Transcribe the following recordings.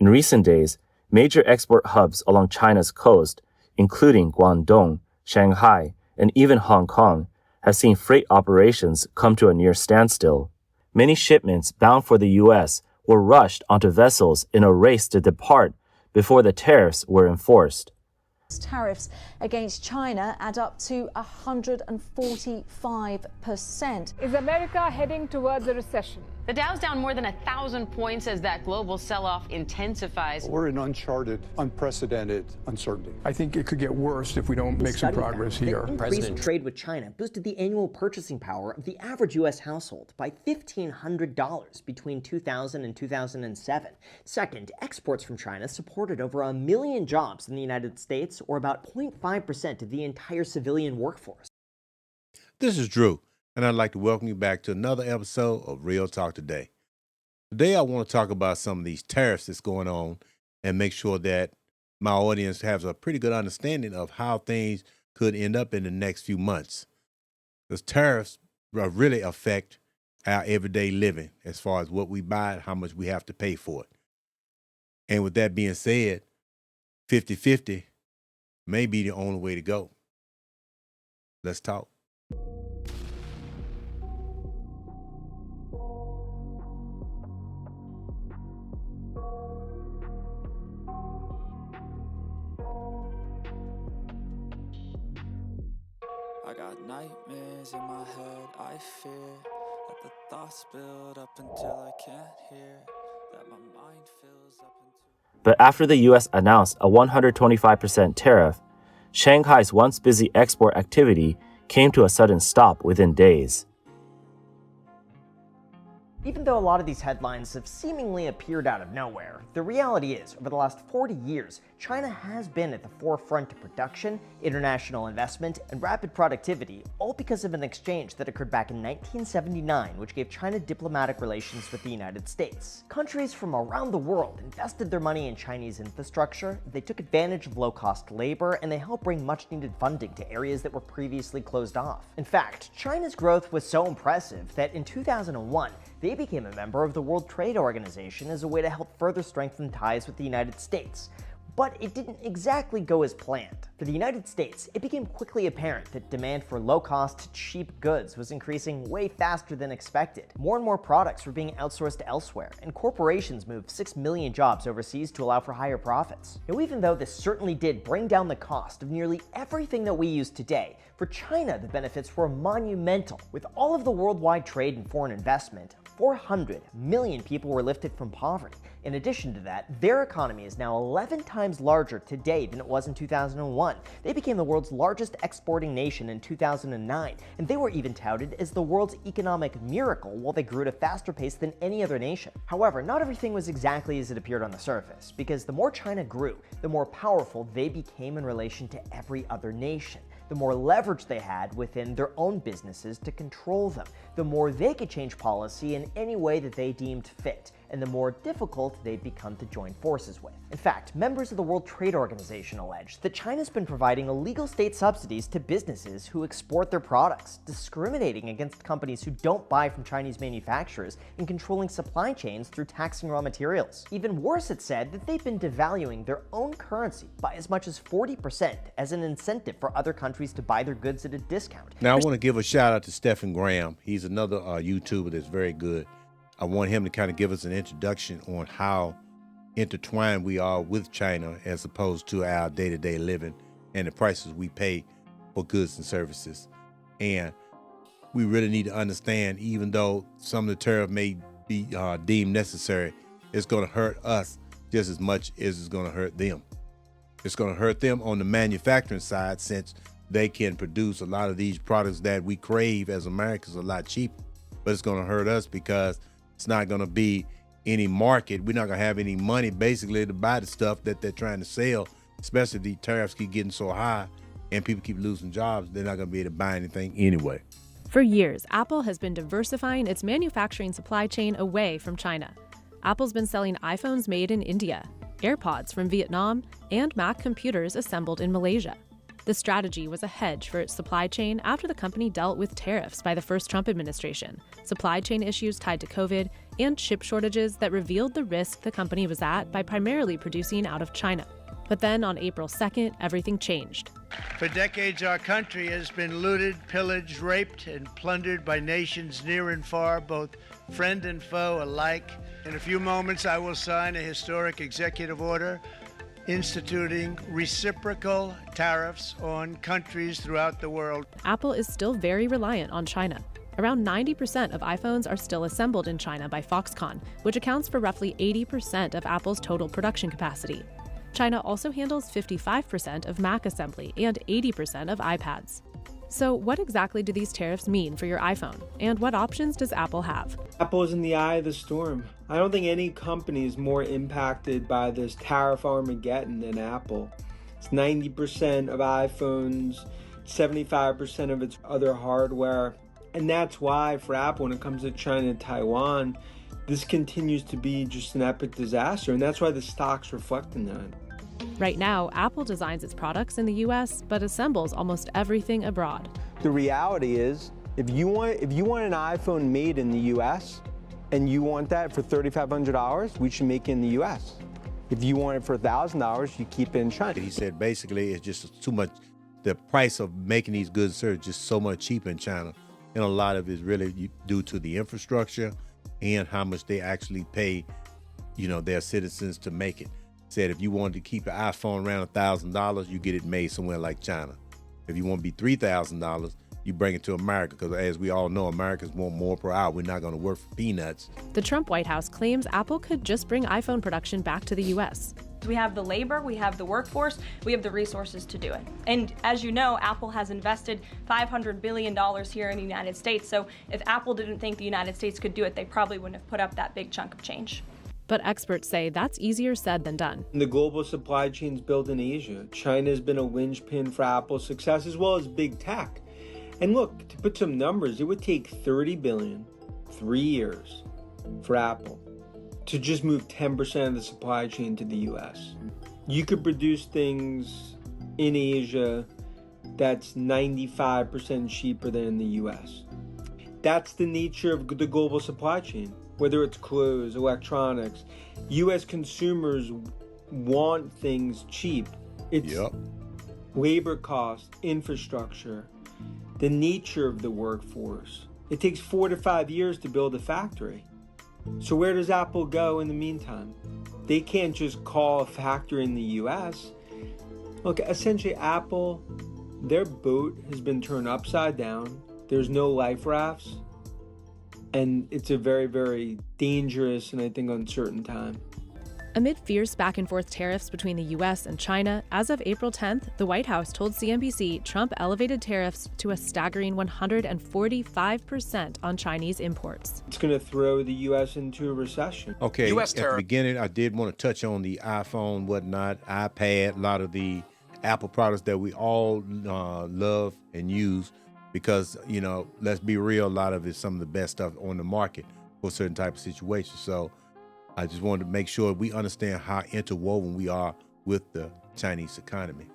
In recent days, major export hubs along China's coast, including Guangdong, Shanghai, and even Hong Kong, have seen freight operations come to a near standstill. Many shipments bound for the U.S. were rushed onto vessels in a race to depart before the tariffs were enforced. Tariffs against China add up to 145%. Is America heading towards a recession? The Dow's down more than 1,000 points as that global sell-off intensifies. We're in uncharted, unprecedented uncertainty. I think it could get worse if we don't make some progress here. Increased trade with China boosted the annual purchasing power of the average U.S. household by $1,500 between 2000 and 2007. Second, exports from China supported over 1 million jobs in the United States, or about 0.5% of the entire civilian workforce. This is Drew, and I'd like to welcome you back to another episode of Real Talk Today. Today, I want to talk about some of these tariffs that's going on and make sure that my audience has a pretty good understanding of how things could end up in the next few months. Because tariffs really affect our everyday living as far as what we buy and how much we have to pay for it. And with that being said, 50-50 may be the only way to go. Let's talk. I got nightmares in my head, I fear that the thoughts build up until I can't hear, that my mind fills up into... But after the U.S. announced a 125% tariff, Shanghai's once busy export activity came to a sudden stop within days. Even though a lot of these headlines have seemingly appeared out of nowhere, the reality is, over the last 40 years, China has been at the forefront of production, international investment, and rapid productivity, all because of an exchange that occurred back in 1979, which gave China diplomatic relations with the United States. Countries from around the world invested their money in Chinese infrastructure, they took advantage of low-cost labor, and they helped bring much-needed funding to areas that were previously closed off. In fact, China's growth was so impressive that in 2001, they became a member of the World Trade Organization as a way to help further strengthen ties with the United States. But it didn't exactly go as planned. For the United States, it became quickly apparent that demand for low-cost, cheap goods was increasing way faster than expected. More and more products were being outsourced elsewhere, and corporations moved 6 million jobs overseas to allow for higher profits. Now, even though this certainly did bring down the cost of nearly everything that we use today, for China, the benefits were monumental. With all of the worldwide trade and foreign investment, 400 million people were lifted from poverty. In addition to that, their economy is now 11 times larger today than it was in 2001. They became the world's largest exporting nation in 2009, and they were even touted as the world's economic miracle while they grew at a faster pace than any other nation. However, not everything was exactly as it appeared on the surface, because the more China grew, the more powerful they became in relation to every other nation. The more leverage they had within their own businesses to control them, the more they could change policy in any way that they deemed fit, and the more difficult they'd become to join forces with. In fact, members of the World Trade Organization allege that China's been providing illegal state subsidies to businesses who export their products, discriminating against companies who don't buy from Chinese manufacturers, and controlling supply chains through taxing raw materials. Even worse, it said that they've been devaluing their own currency by as much as 40% as an incentive for other countries to buy their goods at a discount. Now, I want to give a shout out to Stephen Graham. He's another YouTuber that's very good. I want him to kind of give us an introduction on how intertwined we are with China as opposed to our day-to-day living and the prices we pay for goods and services. And we really need to understand, even though some of the tariff may be deemed necessary, it's going to hurt us just as much as it's going to hurt them. It's going to hurt them on the manufacturing side, since they can produce a lot of these products that we crave as Americans a lot cheaper. But it's going to hurt us because it's not going to be any market. We're not going to have any money basically to buy the stuff that they're trying to sell, especially if the tariffs keep getting so high and people keep losing jobs. They're not going to be able to buy anything anyway. For years, Apple has been diversifying its manufacturing supply chain away from China. Apple's been selling iPhones made in India, AirPods from Vietnam, and Mac computers assembled in Malaysia. The strategy was a hedge for its supply chain after the company dealt with tariffs by the first Trump administration, supply chain issues tied to COVID, and chip shortages that revealed the risk the company was at by primarily producing out of China. But then on April 2nd, everything changed. For decades, our country has been looted, pillaged, raped, and plundered by nations near and far, both friend and foe alike. In a few moments, I will sign a historic executive order instituting reciprocal tariffs on countries throughout the world. Apple is still very reliant on China. Around 90% of iPhones are still assembled in China by Foxconn, which accounts for roughly 80% of Apple's total production capacity. China also handles 55% of Mac assembly and 80% of iPads. So what exactly do these tariffs mean for your iPhone? And what options does Apple have? Apple is in the eye of the storm. I don't think any company is more impacted by this tariff Armageddon than Apple. It's 90% of iPhones, 75% of its other hardware. And that's why for Apple, when it comes to China and Taiwan, this continues to be just an epic disaster. And that's why the stock's reflecting that. Right now, Apple designs its products in the US, but assembles almost everything abroad. The reality is, if you want an iPhone made in the US and you want that for $3,500, we should make it in the US. If you want it for $1,000, you keep it in China. He said basically it's just too much, the price of making these goods is just so much cheaper in China. And a lot of it is really due to the infrastructure and how much they actually pay, their citizens to make it. Said if you wanted to keep an iPhone around $1,000, you get it made somewhere like China. If you want to be $3,000, you bring it to America, because as we all know, Americans want more per hour. We're not going to work for peanuts. The Trump White House claims Apple could just bring iPhone production back to the US. We have the labor, we have the workforce, we have the resources to do it. And as you know, Apple has invested $500 billion here in the United States. So if Apple didn't think the United States could do it, they probably wouldn't have put up that big chunk of change. But experts say that's easier said than done. The global supply chain's built in Asia. China has been a linchpin for Apple's success, as well as big tech. And look, to put some numbers, it would take $30 billion, 3 years, for Apple to just move 10% of the supply chain to the US. You could produce things in Asia that's 95% cheaper than in the US. That's the nature of the global supply chain. Whether it's clothes, electronics, U.S. consumers want things cheap. It's labor cost, infrastructure, the nature of the workforce. It takes 4 to 5 years to build a factory. So where does Apple go in the meantime? They can't just call a factory in the U.S. Look, essentially Apple, their boat has been turned upside down. There's no life rafts. And it's a very, very dangerous and I think uncertain time. Amid fierce back and forth tariffs between the US and China, as of April 10th, the White House told CNBC Trump elevated tariffs to a staggering 145% on Chinese imports. It's going to throw the US into a recession. Okay, at the beginning, I did want to touch on the iPhone, whatnot, iPad, a lot of the Apple products that we all love and use. Because, let's be real, a lot of it's some of the best stuff on the market for certain type of situations. So I just wanted to make sure we understand how interwoven we are with the Chinese economy.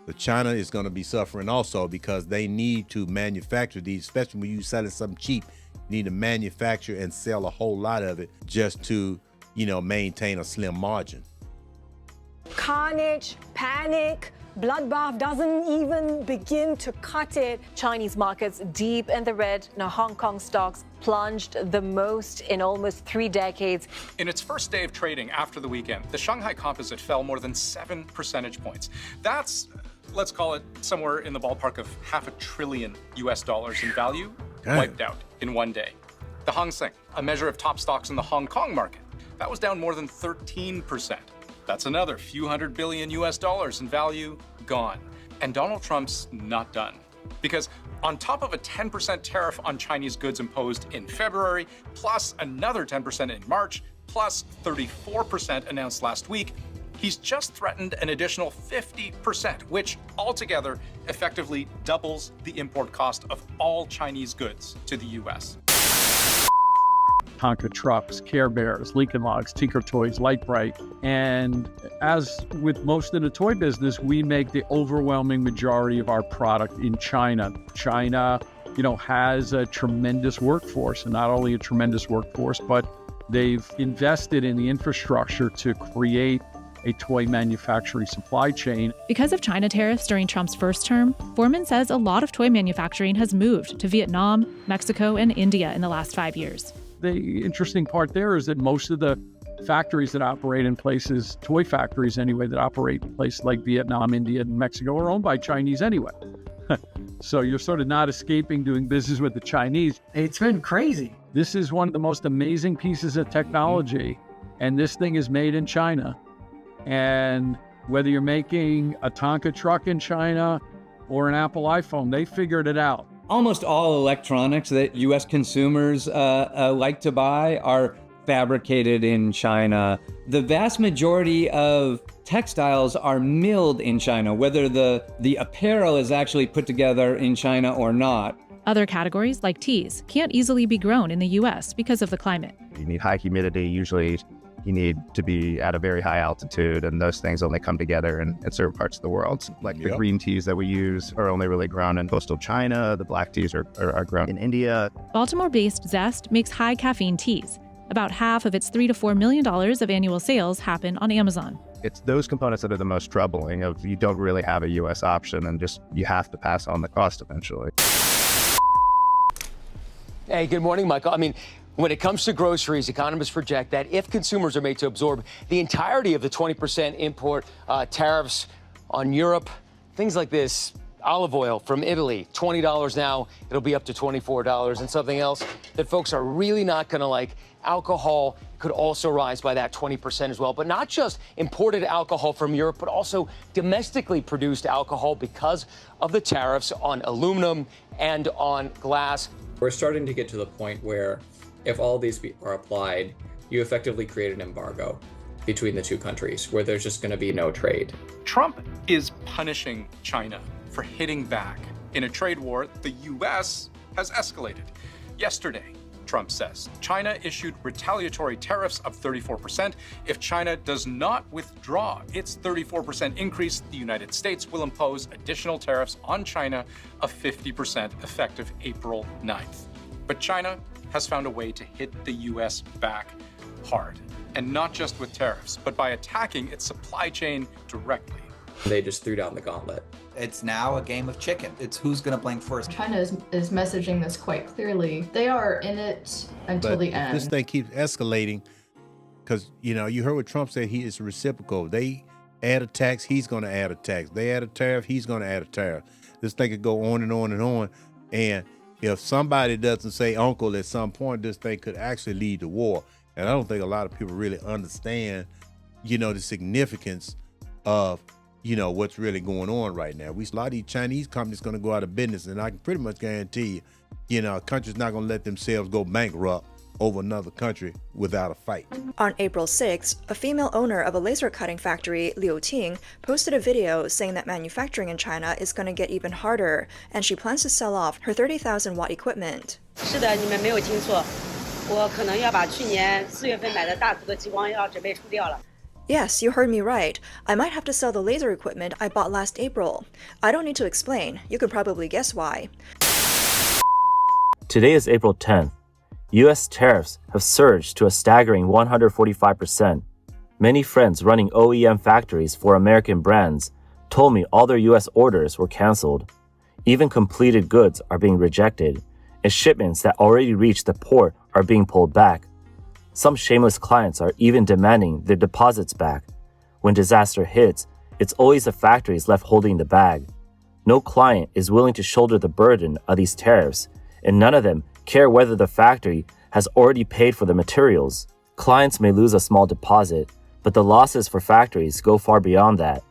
But China is going to be suffering also because they need to manufacture these, especially when you selling something cheap. You need to manufacture and sell a whole lot of it just to, maintain a slim margin. Carnage, panic, bloodbath doesn't even begin to cut it. Chinese markets deep in the red. Now Hong Kong stocks plunged the most in almost 3 decades. In its first day of trading after the weekend, the Shanghai Composite fell more than 7 percentage points. That's, let's call it somewhere in the ballpark of $500 billion in value, wiped out in one day. The Hang Seng, a measure of top stocks in the Hong Kong market, that was down more than 13%. That's another few $100 billion in value gone. And Donald Trump's not done. Because on top of a 10% tariff on Chinese goods imposed in February, plus another 10% in March, plus 34% announced last week, he's just threatened an additional 50%, which altogether effectively doubles the import cost of all Chinese goods to the U.S. Tonka trucks, Care Bears, Lincoln Logs, Tinker Toys, Light Bright. And as with most in the toy business, we make the overwhelming majority of our product in China. China, has a tremendous workforce, and not only a tremendous workforce, but They've invested in the infrastructure to create a toy manufacturing supply chain. Because of China tariffs during Trump's first term, Foreman says a lot of toy manufacturing has moved to Vietnam, Mexico, and India in the last 5 years. The interesting part there is that most of the factories that operate in places, toy factories anyway, that operate in places like Vietnam, India, and Mexico are owned by Chinese anyway. So you're sort of not escaping doing business with the Chinese. It's been crazy. This is one of the most amazing pieces of technology, and this thing is made in China. And whether you're making a Tonka truck in China or an Apple iPhone, they figured it out. Almost all electronics that U.S. consumers like to buy are fabricated in China. The vast majority of textiles are milled in China, whether the apparel is actually put together in China or not. Other categories, like teas, can't easily be grown in the U.S. because of the climate. You need high humidity. Usually you need to be at a very high altitude, and those things only come together in certain parts of the world. Like the green teas that we use are only really grown in coastal China. The black teas are grown in India. Baltimore-based Zest makes high caffeine teas. About half of its $3 to $4 million of annual sales happen on Amazon. It's those components that are the most troubling. Of you don't really have a U.S. option, and just you have to pass on the cost eventually. Hey, good morning, Michael. I mean, when it comes to groceries, economists project that if consumers are made to absorb the entirety of the 20% import tariffs on Europe, things like this, olive oil from Italy, $20 now, it'll be up to $24. And something else that folks are really not going to like, alcohol could also rise by that 20% as well. But not just imported alcohol from Europe, but also domestically produced alcohol because of the tariffs on aluminum and on glass. We're starting to get to the point where if all these are applied, you effectively create an embargo between the two countries where there's just going to be no trade. Trump is punishing China for hitting back. In a trade war, the U.S. has escalated. Yesterday, Trump says China issued retaliatory tariffs of 34%. If China does not withdraw its 34% increase, the United States will impose additional tariffs on China of 50% effective April 9th. But China has found a way to hit the U.S. back hard, and not just with tariffs, but by attacking its supply chain directly. They just threw down the gauntlet. It's now a game of chicken. It's who's going to blink first. China is messaging this quite clearly. They are in it until the end. This thing keeps escalating because, you know, you heard what Trump said. He is reciprocal. They add a tax, he's going to add a tax. They add a tariff, he's going to add a tariff. This thing could go on and on and on. And if somebody doesn't say uncle at some point, this thing could actually lead to war. And I don't think a lot of people really understand, you know, the significance of, you know, what's really going on right now. A lot of these Chinese companies going to go out of business, and I can pretty much guarantee you, you know, a country's not going to let themselves go bankrupt over another country without a fight. On April 6th, a female owner of a laser cutting factory, Liu Ting, posted a video saying that manufacturing in China is going to get even harder, and she plans to sell off her 30,000-watt equipment. 是的，你们没有听错，我可能要把去年4月份买的大图的激光要准备出掉了。 Yes, you heard me right. I might have to sell the laser equipment I bought last April. I don't need to explain. You can probably guess why. Today is April 10th. U.S. tariffs have surged to a staggering 145%. Many friends running OEM factories for American brands told me all their U.S. orders were canceled. Even completed goods are being rejected, and shipments that already reached the port are being pulled back. Some shameless clients are even demanding their deposits back. When disaster hits, it's always the factories left holding the bag. No client is willing to shoulder the burden of these tariffs, and none of them care whether the factory has already paid for the materials. Clients may lose a small deposit, but the losses for factories go far beyond that.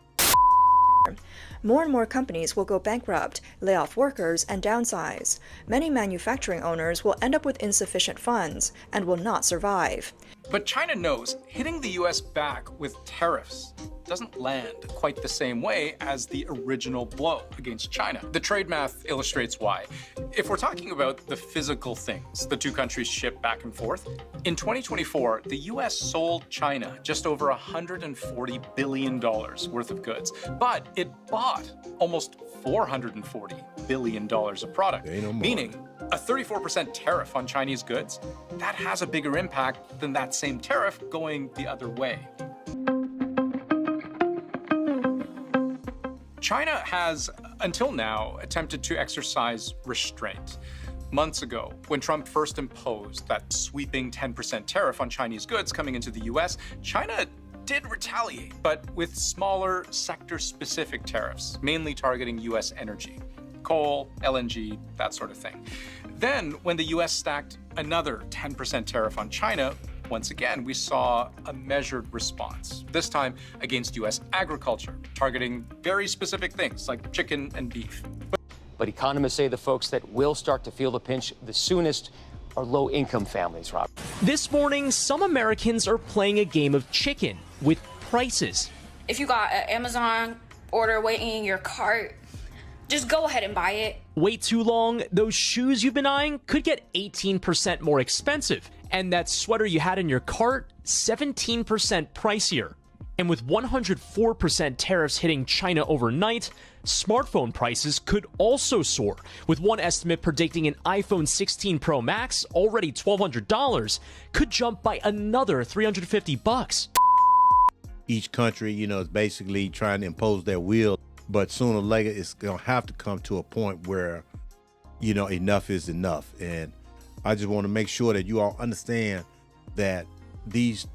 More and more companies will go bankrupt, lay off workers, and downsize. Many manufacturing owners will end up with insufficient funds and will not survive. But China knows hitting the U.S. back with tariffs doesn't land quite the same way as the original blow against China. The trade math illustrates why. If we're talking about the physical things the two countries ship back and forth, in 2024, the U.S. sold China just over $140 billion worth of goods, but it bought almost $440 billion of product, meaning A 34% tariff on Chinese goods, that has a bigger impact than that same tariff going the other way. China has, until now, attempted to exercise restraint. Months ago, when Trump first imposed that sweeping 10% tariff on Chinese goods coming into the US, China did retaliate, but with smaller sector-specific tariffs, mainly targeting US energy, coal, LNG, that sort of thing. Then, when the US stacked another 10% tariff on China, once again, we saw a measured response, this time against US agriculture, targeting very specific things like chicken and beef. But economists say the folks that will start to feel the pinch the soonest are low-income families, Rob. This morning, some Americans are playing a game of chicken with prices. If you got an Amazon order waiting in your cart, just go ahead and buy it. Wait too long, those shoes you've been eyeing could get 18% more expensive. And that sweater you had in your cart, 17% pricier. And with 104% tariffs hitting China overnight, smartphone prices could also soar, with one estimate predicting an iPhone 16 Pro Max, already $1,200, could jump by another $350. Each country, is basically trying to impose their will, but sooner or later it's going to have to come to a point where, enough is enough. And I just want to make sure that you all understand that these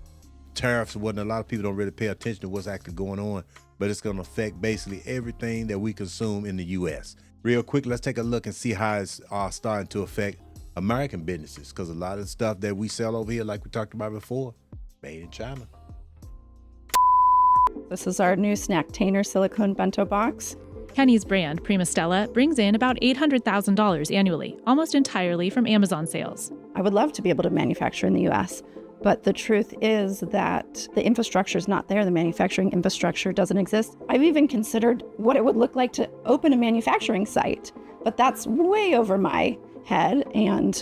tariffs, a lot of people don't really pay attention to what's actually going on, but it's going to affect basically everything that we consume in the U.S. Real quick, let's take a look and see how it's starting to affect American businesses, because a lot of the stuff that we sell over here, like we talked about before, made in China. This is our new Snacktainer silicone bento box. Kenny's brand, Prima Stella, brings in about $800,000 annually, almost entirely from Amazon sales. I would love to be able to manufacture in the U.S., but the truth is that the infrastructure is not there. The manufacturing infrastructure doesn't exist. I've even considered what it would look like to open a manufacturing site, but that's way over my head and,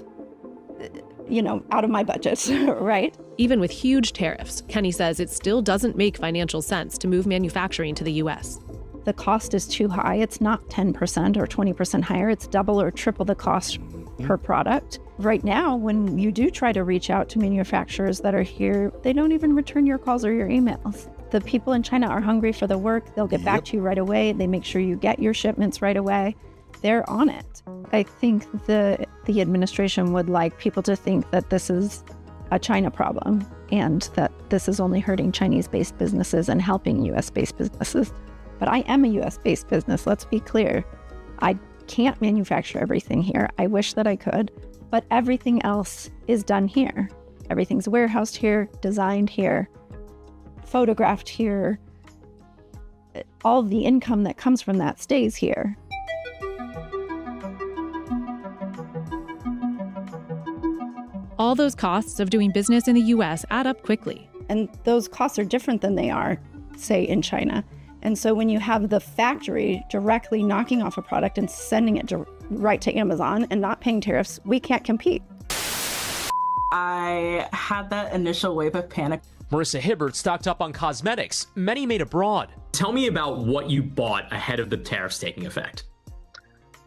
out of my budget, right? Even with huge tariffs, Kenny says it still doesn't make financial sense to move manufacturing to the U.S. The cost is too high. It's not 10% or 20% higher. It's double or triple the cost per product. Right now, when you do try to reach out to manufacturers that are here, they don't even return your calls or your emails. The people in China are hungry for the work. They'll get back to you right away. They make sure you get your shipments right away. They're on it. I think the administration would like people to think that this is a China problem and that this is only hurting Chinese-based businesses and helping U.S.-based businesses. But I am a U.S.-based business, let's be clear. I can't manufacture everything here. I wish that I could, but everything else is done here. Everything's warehoused here, designed here, photographed here. All the income that comes from that stays here. All those costs of doing business in the U.S. add up quickly. And those costs are different than they are, say, in China. And so when you have the factory directly knocking off a product and sending it right to Amazon and not paying tariffs, we can't compete. I had that initial wave of panic. Marissa Hibbert stocked up on cosmetics, many made abroad. Tell me about what you bought ahead of the tariffs taking effect.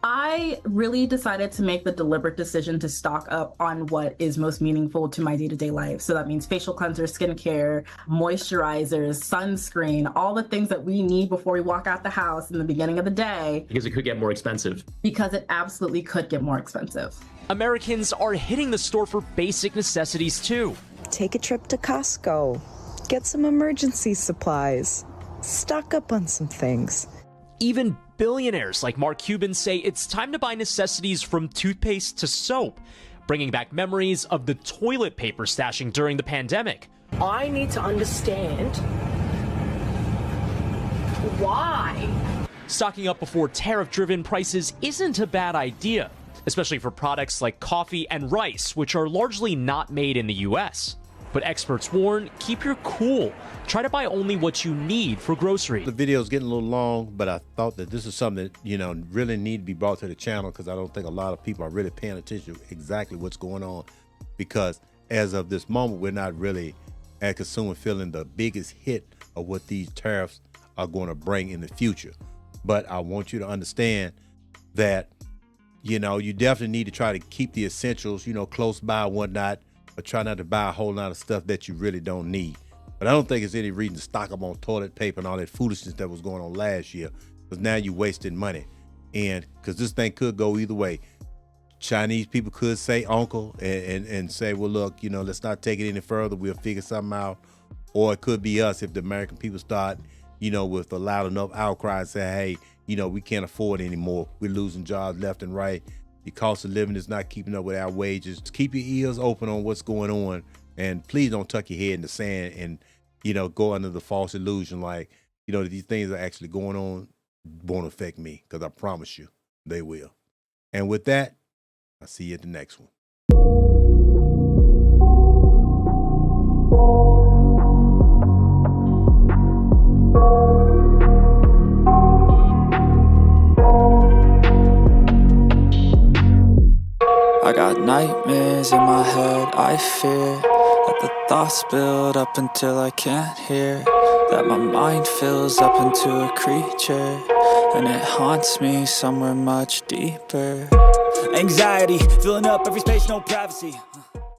I really decided to make the deliberate decision to stock up on what is most meaningful to my day-to-day life. So that means facial cleansers, skincare, moisturizers, sunscreen, all the things that we need before we walk out the house in the beginning of the day. Because it could get more expensive. Because it absolutely could get more expensive. Americans are hitting the store for basic necessities too. Take a trip to Costco. Get some emergency supplies. Stock up on some things. Even billionaires like Mark Cuban say it's time to buy necessities from toothpaste to soap, bringing back memories of the toilet paper stashing during the pandemic. I need to understand why. Stocking up before tariff-driven prices isn't a bad idea, especially for products like coffee and rice, which are largely not made in the U.S. But experts warn, keep your cool. Try to buy only what you need for groceries. The video's getting a little long, but I thought that this is something that, really need to be brought to the channel, because I don't think a lot of people are really paying attention to exactly what's going on. Because as of this moment, we're not really, as consumers, feeling the biggest hit of what these tariffs are going to bring in the future. But I want you to understand that, You know, you definitely need to try to keep the essentials, you know, close by and whatnot, but try not to buy a whole lot of stuff that you really don't need. But I don't think it's any reason to stock up on toilet paper and all that foolishness that was going on last year, because now you're wasting money. And because this thing could go either way. Chinese people could say uncle and say, well, look, you know, let's not take it any further. We'll figure something out. Or it could be us if the American people start, you know, with a loud enough outcry and say, hey, you know, we can't afford it anymore. We're losing jobs left and right. The cost of living is not keeping up with our wages. Just keep your ears open on what's going on. And please don't tuck your head in the sand and, you know, go under the false illusion like, you know, these things are actually going on won't affect me, because I promise you they will. And with that, I'll see you at the next one. I got nightmares in my head, I fear that the thoughts build up until I can't hear, that my mind fills up into a creature, and it haunts me somewhere much deeper. Anxiety, filling up every space, no privacy.